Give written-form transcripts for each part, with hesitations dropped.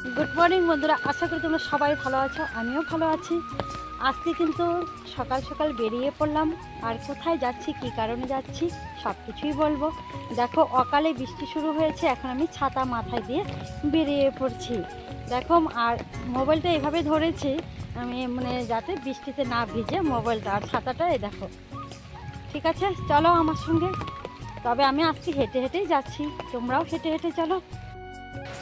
Good morning বন্ধুরা, আশা করি তোমরা সবাই ভালো আছো। আমিও ভালো আছি। আজকে কিন্তু সকাল সকাল বেরিয়ে পড়লাম। আর কোথায় যাচ্ছি, কী কারণে যাচ্ছি সব কিছুই বলবো। দেখো, অকালে বৃষ্টি শুরু হয়েছে, এখন আমি ছাতা মাথায় দিয়ে বেরিয়ে পড়ছি। দেখো, আর মোবাইলটা এভাবে ধরেছি আমি, যাতে বৃষ্টিতে না ভিজে মোবাইলটা আর ছাতাটা। এই দেখো, ঠিক আছে, চলো আমার সঙ্গে। তবে আমি আজকে হেঁটে হেঁটেই যাচ্ছি, তোমরাও হেঁটে হেঁটে চলো।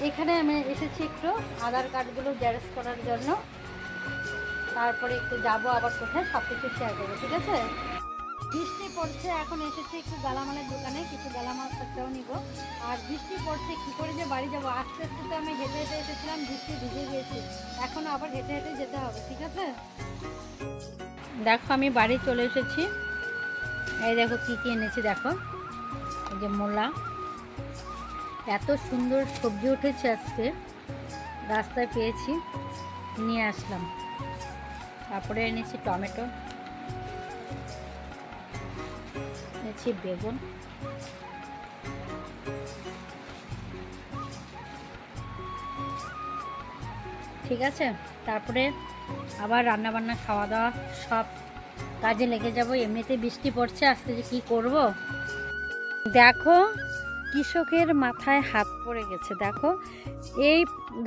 এখানে আমি এসেছি একটু আধার কার্ডগুলো জেরক্স করার জন্য। তারপরে একটু যাবো আবার কোথায়, সব কিছু শেয়ার করবো, ঠিক আছে। বৃষ্টি পড়ছে, এখন এসেছি একটু গালামালের দোকানে, কিছু গালামাল খরচাও নিব। আর বৃষ্টি পড়ছে, কী করে যে বাড়ি যাবো। আস্তে আস্তে তো আমি হেঁটে হেঁটে এসেছিলাম, বৃষ্টি ভিজে গিয়েছি, এখনও আবার হেঁটে হেঁটে যেতে হবে, ঠিক আছে। দেখো, আমি বাড়ি চলে এসেছি। এই দেখো কী কী এনেছি, দেখো এই যে মূলা। এত সুন্দর সবজি উঠেছে আজকে, রাস্তায় পেয়েছি, নিয়ে আসলাম। তারপরে এনেছি টমেটো, এনেছি বেগুন, ঠিক আছে। তারপরে আবার রান্না বান্না, খাওয়া দাওয়া সব কাজে লেগে যাব। এমনিতে বৃষ্টি পড়ছে, আজকে যে কী করব। দেখো, কৃষকের মাথায় হাত পড়ে গেছে। দেখো, এই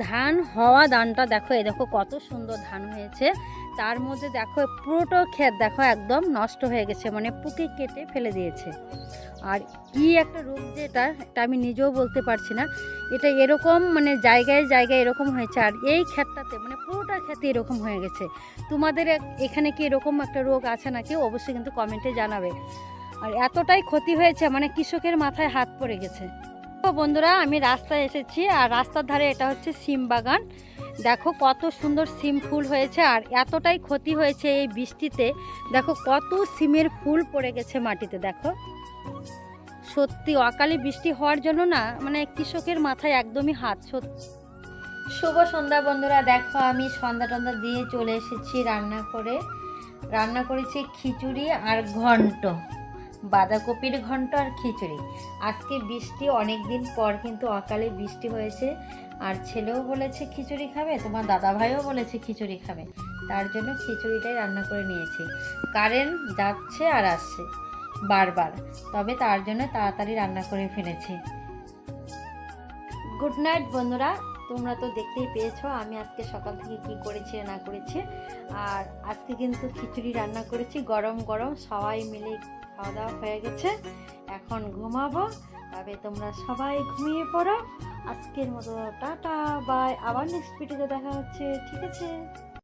ধান হওয়া ধানটা দেখো, এই দেখো কত সুন্দর ধান হয়েছে। তার মধ্যে দেখো পুরোটা ক্ষেত দেখো একদম নষ্ট হয়ে গেছে, পুঁকে কেটে ফেলে দিয়েছে। আর কি একটা রোগ যে এটা আমি নিজেও বলতে পারছি না। এটা এরকম জায়গায় জায়গায় এরকম হয়েছে। আর এই ক্ষেতটাতে পুরোটা ক্ষেতে এরকম হয়ে গেছে। তোমাদের এখানে কি এরকম একটা রোগ আছে নাকি, অবশ্যই কিন্তু কমেন্টে জানাবে। আর এতটাই ক্ষতি হয়েছে, কৃষকের মাথায় হাত পড়ে গেছে। তো বন্ধুরা, আমি রাস্তায় এসেছি, আর রাস্তার ধারে এটা হচ্ছে সিম বাগান। দেখো কত সুন্দর সিম ফুল হয়েছে। আর এতটাই ক্ষতি হয়েছে এই বৃষ্টিতে, দেখো কত সিমের ফুল পড়ে গেছে মাটিতে। দেখো, সত্যি অকালে বৃষ্টি হওয়ার জন্য না, কৃষকের মাথায় একদমই হাত। সত্যি। শুভ সন্ধ্যা বন্ধুরা, দেখো আমি সন্ধ্যা টন্ধা দিয়ে চলে এসেছি রান্না করেছি খিচুড়ি আর ঘন্ট, বাঁধাকপির ঘন্ট আর খিচুড়ি। আজকে বৃষ্টি, অনেক দিন পর কিন্তু অকালে বৃষ্টি হয়েছে। আর ছেলেও বলেছে খিচুড়ি খাবে, তোমার দাদাভাইও বলেছে খিচুড়ি খাবে, তার জন্য খিচুড়িটাই রান্না করে নিয়েছি। কারেন্ট যাচ্ছে আর আসছে বারবার, তবে তার জন্য তাড়াতাড়ি রান্না করে ফেলেছি। গুড নাইট বন্ধুরা, তোমরা তো দেখতেই পেয়েছো আমি আজকে সকাল থেকে কি করেছি না করেছি। আর আজকে কিন্তু খিচুড়ি রান্না করেছি গরম গরম, সবাই মিলে খাওয়া দাওয়া হয়ে গেছে, এখন ঘুমাবো। তবে তোমরা সবাই ঘুমিয়ে পড়ো। আজকের মতো টাটা বাই, আবার নেক্সট ভিডিওতে দেখা হচ্ছে, ঠিক আছে।